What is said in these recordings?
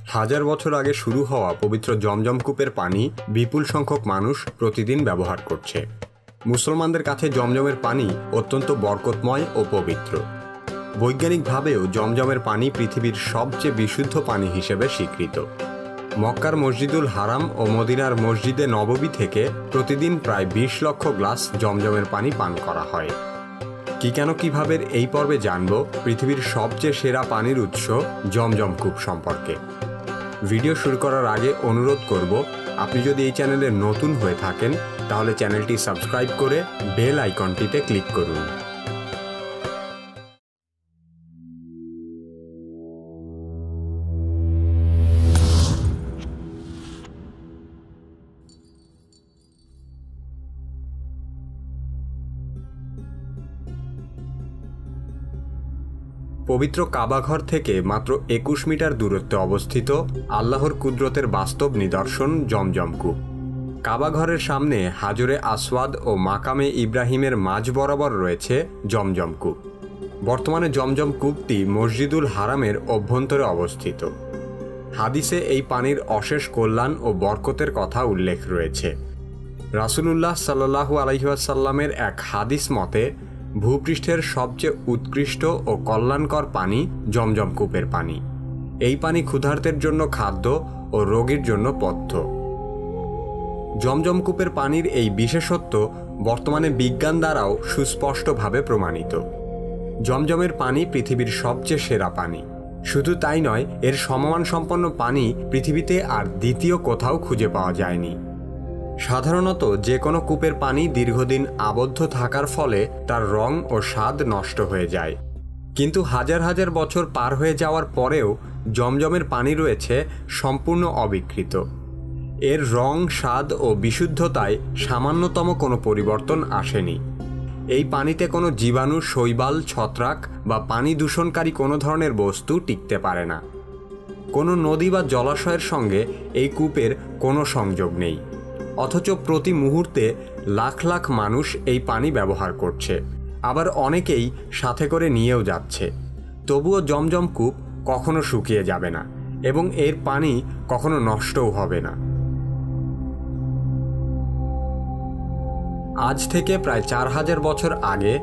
হাজার বছর আগে শুরু হওয়া পবিত্র জমজম কূপের পানি বিপুল সংখ্যক মানুষ প্রতিদিন ব্যবহার করছে। মুসলমানদের কাছে জমজমের পানি অত্যন্ত বরকতময় ও পবিত্র। বৈজ্ঞানিকভাবেও জমজমের পানি পৃথিবীর সবচেয়ে বিশুদ্ধ পানি হিসেবে স্বীকৃত। মক্কার মসজিদুল হারাম ও মদিনার মসজিদে নববী থেকে প্রতিদিন প্রায় ২০ লক্ষ গ্লাস জমজমের পানি পান করা হয়। কিভাবে এই পর্বে জানব পৃথিবীর সবচেয়ে সেরা পানির উৎস জমজম কূপ সম্পর্কে। ভিডিও শুরু করার আগে অনুরোধ করব, আপনি যদি এই চ্যানেলে নতুন হয়ে থাকেন তাহলে চ্যানেলটি সাবস্ক্রাইব করে বেল আইকনটিতে ক্লিক করুন। পবিত্র কাবাঘর থেকে মাত্র ২১ মিটার দূরত্বে অবস্থিত আল্লাহর কুদরতের বাস্তব নিদর্শন জমজম কূপ। কাবাঘরের সামনে হাজরে আসওয়াদ ও মাকামে ইব্রাহিমের মাঝ বরাবর রয়েছে জমজম কূপ। বর্তমানে জমজম কূপটি মসজিদুল হারামের অভ্যন্তরে অবস্থিত। হাদিসে এই পানির অশেষ কল্যাণ ও বরকতের কথা উল্লেখ রয়েছে। রাসূলুল্লাহ সাল্লাল্লাহু আলাইহি ওয়াসাল্লামের এক হাদিস মতে, ভূপৃষ্ঠের সবচেয়ে উৎকৃষ্ট ও কল্যাণকর পানি জমজম কূপের পানি। এই পানি ক্ষুধার্তের জন্য খাদ্য ও রোগীর জন্য পথ্য। জমজম কূপের পানির এই বিশেষত্ব বর্তমানে বিজ্ঞান দ্বারাও সুস্পষ্টভাবে প্রমাণিত। জমজমের পানি পৃথিবীর সবচেয়ে সেরা পানি। শুধু তাই নয়, এর সমমান সম্পন্ন পানি পৃথিবীতে আর দ্বিতীয় কোথাও খুঁজে পাওয়া যায়নি। সাধারণত যে কোনো কূপের পানি দীর্ঘদিন আবদ্ধ থাকার ফলে তার রং ও স্বাদ নষ্ট হয়ে যায়, কিন্তু হাজার হাজার বছর পার হয়ে যাওয়ার পরেও জমজমের পানি রয়েছে সম্পূর্ণ অবিকৃত। এর রং, স্বাদ ও বিশুদ্ধতায় সামান্যতম কোনো পরিবর্তন আসেনি। এই পানিতে কোনো জীবাণু, শৈবাল, ছত্রাক বা পানি দূষণকারী কোনো ধরনের বস্তু টিকতে পারে না। কোনো নদী বা জলাশয়ের সঙ্গে এই কূপের কোনো সংযোগ নেই, অথচ প্রতি মুহূর্তে লাখ লাখ মানুষ এই পানি ব্যবহার করছে, আবার অনেকেই সাথে করে নিয়েও যাচ্ছে। তবুও জমজম কূপ কখনো শুকিয়ে যাবে না এবং এর পানি কখনো নষ্টও হবে না। আজ থেকে প্রায় ৪,০০০ বছর আগে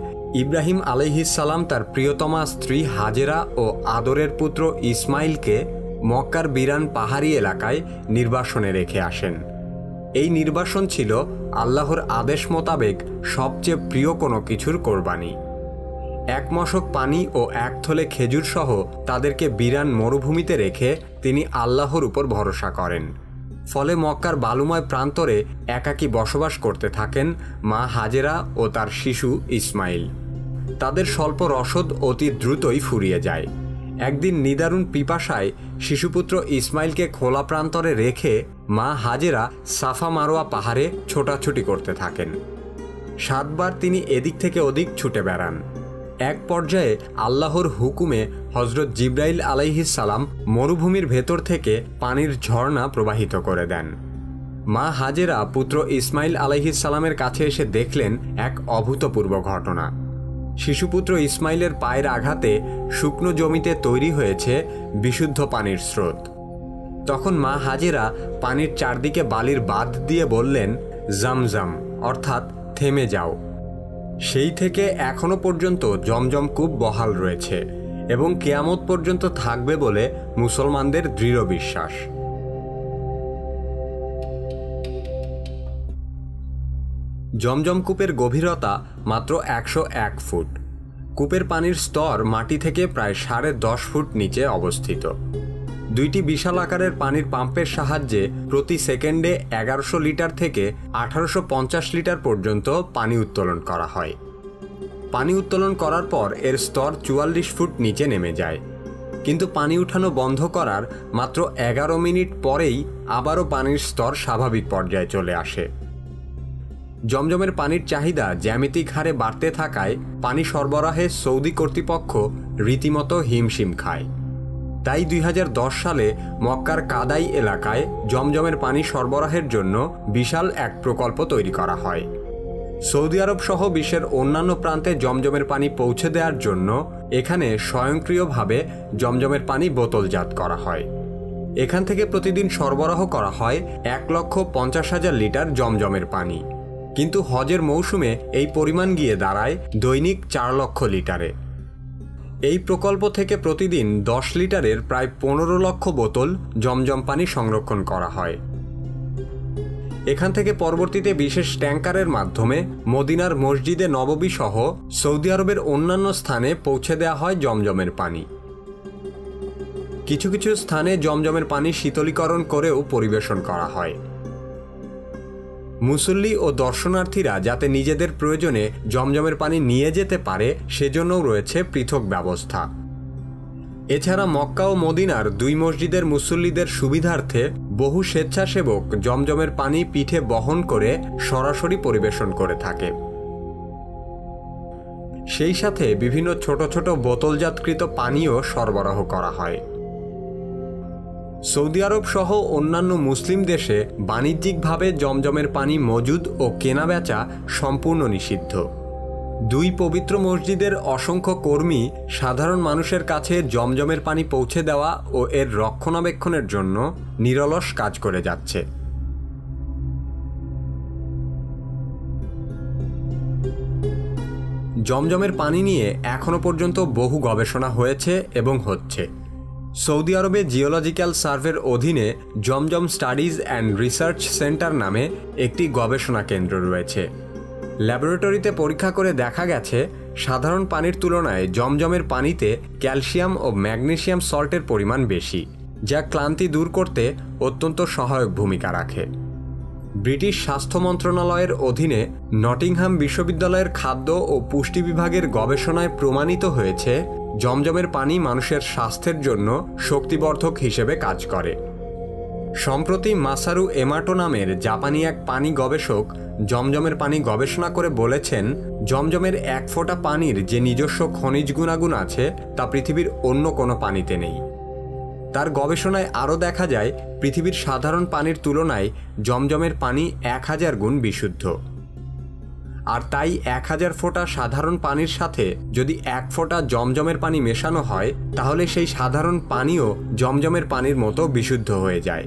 ইব্রাহিম আলাইহিস সালাম তার প্রিয়তমা স্ত্রী হাজেরা ও আদরের পুত্র ইসমাইলকে মক্কার বিরান পাহাড়ি এলাকায় নির্বাসনে রেখে আসেন। এই নির্বাসন ছিল আল্লাহর আদেশ মোতাবেক সবচেয়ে প্রিয় কোনো কিছুর কোরবানি। এক মশক পানি ও এক থলে খেজুর সহ তাদেরকে বিরান মরুভূমিতে রেখে তিনি আল্লাহর উপর ভরসা করেন। ফলে মক্কার বালুময় প্রান্তরে একাকী বসবাস করতে থাকেন মা হাজেরা ও তার শিশু ইসমাইল। তাদের স্বল্প রসদ অতি দ্রুতই ফুরিয়ে যায়। একদিন নিদারুণ পিপাসায় শিশুপুত্র ইসমাইলকে খোলা প্রান্তরে রেখে মা হাজেরা সাফা মারোয়া পাহাড়ে ছোটাছুটি করতে থাকেন। ৭ বার তিনি এদিক থেকে ওদিক ছুটে বেড়ান। এক পর্যায়ে আল্লাহর হুকুমে হযরত জিবরাইল আলাইহিস সালাম মরুভূমির ভেতর থেকে পানির ঝর্ণা প্রবাহিত করে দেন। মা হাজেরা পুত্র ইসমাইল আলাইহিস সালামের কাছে এসে দেখলেন এক অভূতপূর্ব ঘটনা। শিশুপুত্র ইসমাইলের পায়ের আঘাতে শুকনো জমিতে তৈরি হয়েছে বিশুদ্ধ পানির স্রোত। তখন মা হাজেরা পানির চারদিকে বালির বাঁধ দিয়ে বললেন, জামজাম, অর্থাৎ থেমে যাও। সেই থেকে এখনো পর্যন্ত জমজম কূপ বহাল রয়েছে এবং কিয়ামত পর্যন্ত থাকবে বলে মুসলমানদের দৃঢ় বিশ্বাস। জমজম কূপের গভীরতা মাত্র ১০১ ফুট। কূপের পানির স্তর মাটি থেকে প্রায় ১০.৫ ফুট নিচে অবস্থিত। দুইটি বিশাল আকারের পানির পাম্পের সাহায্যে প্রতি সেকেন্ডে ১১০০ লিটার থেকে ১৮৫০ লিটার পর্যন্ত পানি উত্তোলন করা হয়। পানি উত্তোলন করার পর এর স্তর ৪৪ ফুট নিচে নেমে যায়, কিন্তু পানি উঠানো বন্ধ করার মাত্র ১১ মিনিট পরেই আবারও পানির স্তর স্বাভাবিক পর্যায়ে চলে আসে। জমজমের পানির চাহিদা জ্যামিতিক হারে বাড়তে থাকায় পানি সরবরাহে সৌদি কর্তৃপক্ষ রীতিমতো হিমশিম খায়। তাই ২০১০ সালে মক্কার কাদাই এলাকায় জমজমের পানি সরবরাহের জন্য বিশাল এক প্রকল্প তৈরি করা হয়। সৌদি আরব সহ বিশ্বের অন্যান্য প্রান্তে জমজমের পানি পৌঁছে দেওয়ার জন্য এখানে স্বয়ংক্রিয়ভাবে জমজমের পানি বোতলজাত করা হয়। এখান থেকে প্রতিদিন সরবরাহ করা হয় 1,50,000 লিটার জমজমের পানি, কিন্তু হজের মৌসুমে এই পরিমাণ গিয়ে দাঁড়ায় দৈনিক 4 লক্ষ লিটারে। এই প্রকল্প থেকে প্রতিদিন 10 লিটারের প্রায় 15 লক্ষ বোতল জমজম পানি সংরক্ষণ করা হয়। এখান থেকে পরবর্তীতে বিশেষ ট্যাঙ্কারের মাধ্যমে মদিনার মসজিদে নববী সহ সৌদি আরবের অন্যান্য স্থানে পৌঁছে দেওয়া হয় জমজমের পানি। কিছু কিছু স্থানে জমজমের পানি শীতলীকরণ করেও পরিবেশন করা হয়। মুসল্লি ও দর্শনার্থীরা যাতে নিজেদের প্রয়োজনে জমজমের পানি নিয়ে যেতে পারে সেজন্যও রয়েছে পৃথক ব্যবস্থা। এছাড়া মক্কা ও মদিনার 2 মসজিদের মুসল্লিদের সুবিধার্থে বহু স্বেচ্ছাসেবক জমজমের পানি পিঠে বহন করে সরাসরি পরিবেশন করে থাকে। সেই সাথে বিভিন্ন ছোট ছোট বোতলজাতকৃত পানীয় সরবরাহ করা হয়। সৌদি আরব সহ অন্যান্য মুসলিম দেশে বাণিজ্যিকভাবে জমজমের পানি মজুদ ও কেনাবেচা সম্পূর্ণ নিষিদ্ধ। 2 পবিত্র মসজিদের অসংখ্য কর্মী সাধারণ মানুষের কাছে জমজমের পানি পৌঁছে দেওয়া ও এর রক্ষণাবেক্ষণের জন্য নিরলস কাজ করে যাচ্ছে। জমজমের পানি নিয়ে এখনো পর্যন্ত বহু গবেষণা হয়েছে এবং হচ্ছে। সৌদি আরবে জিওলজিক্যাল সার্ভের অধীনে জমজম স্টাডিজ অ্যান্ড রিসার্চ সেন্টার নামে একটি গবেষণা কেন্দ্র রয়েছে। ল্যাবরেটরিতে পরীক্ষা করে দেখা গেছে সাধারণ পানির তুলনায় জমজমের পানিতে ক্যালসিয়াম ও ম্যাগনেসিয়াম সল্টের পরিমাণ বেশি, যা ক্লান্তি দূর করতে অত্যন্ত সহায়ক ভূমিকা রাখে। ব্রিটিশ স্বাস্থ্য মন্ত্রণালয়ের অধীনে নটিংহাম বিশ্ববিদ্যালয়ের খাদ্য ও পুষ্টি বিভাগের গবেষণায় প্রমাণিত হয়েছে জমজমের পানি মানুষের স্বাস্থ্যের জন্য শক্তিবর্ধক হিসেবে কাজ করে। সম্প্রতি মাসারু এমাটো নামের জাপানি এক পানি গবেষক জমজমের পানি গবেষণা করে বলেছেন, জমজমের 1 ফোঁটা পানির যে নিজস্ব খনিজ গুণাগুণ আছে তা পৃথিবীর অন্য কোনো পানিতে নেই। তার গবেষণায় আরও দেখা যায় পৃথিবীর সাধারণ পানির তুলনায় জমজমের পানি 1000 গুণ বিশুদ্ধ। আর তাই 1000 ফোঁটা সাধারণ পানির সাথে যদি 1 ফোঁটা জমজমের পানি মেশানো হয় তাহলে সেই সাধারণ পানিও জমজমের পানির মতো বিশুদ্ধ হয়ে যায়।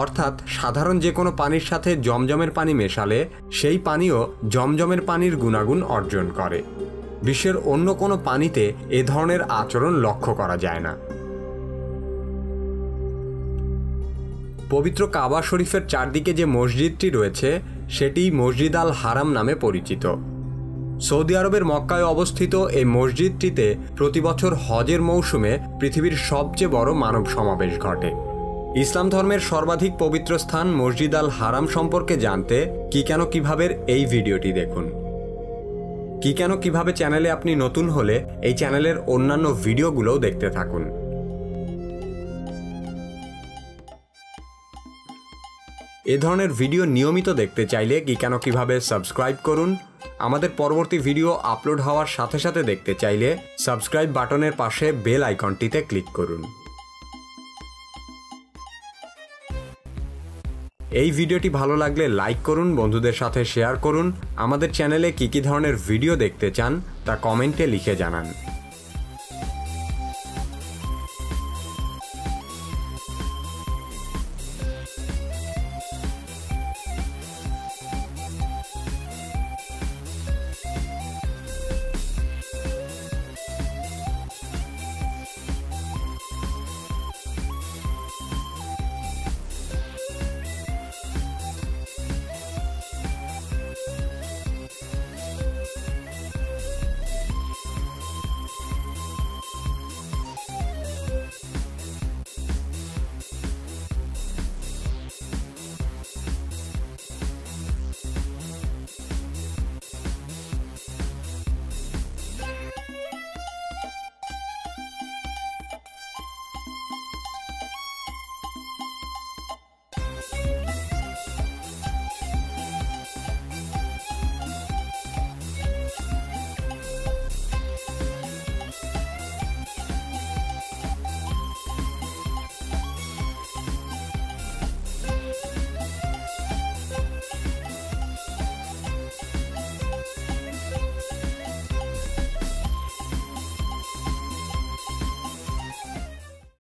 অর্থাৎ সাধারণ যে কোনো পানির সাথে জমজমের পানি মেশালে সেই পানিও জমজমের পানির গুণাগুণ অর্জন করে। বিশ্বের অন্য কোনো পানিতে এ ধরনের আচরণ লক্ষ্য করা যায় না। পবিত্র কাবা শরীফের চারদিকে যে মসজিদটি রয়েছে সেটি মসজিদ আল হারাম নামে পরিচিত। সৌদি আরবের মক্কায় অবস্থিত এই মসজিদটিতে প্রতি বছর হজের মৌসুমে পৃথিবীর সবচেয়ে বড় মানব সমাবেশ ঘটে। ইসলাম ধর্মের সর্বাধিক পবিত্র স্থান মসজিদ আল হারাম সম্পর্কে জানতে কি কেন কিভাবে এই ভিডিওটি দেখুন। কি কেন কিভাবে চ্যানেলে আপনি নতুন হলে এই চ্যানেলের অন্যান্য ভিডিওগুলোও দেখতে থাকুন। এ ধরনের ভিডিও নিয়মিত দেখতে চাইলে কি কেন কিভাবে সাবস্ক্রাইব করুন। আমাদের পরবর্তী ভিডিও আপলোড হওয়ার সাথে সাথে দেখতে চাইলে সাবস্ক্রাইব বাটনের পাশে বেল আইকনটিতে ক্লিক করুন। এই ভিডিওটি ভালো লাগলে লাইক করুন, বন্ধুদের সাথে শেয়ার করুন। আমাদের চ্যানেলে কি ধরনের ভিডিও দেখতে চান তা কমেন্টে লিখে জানান।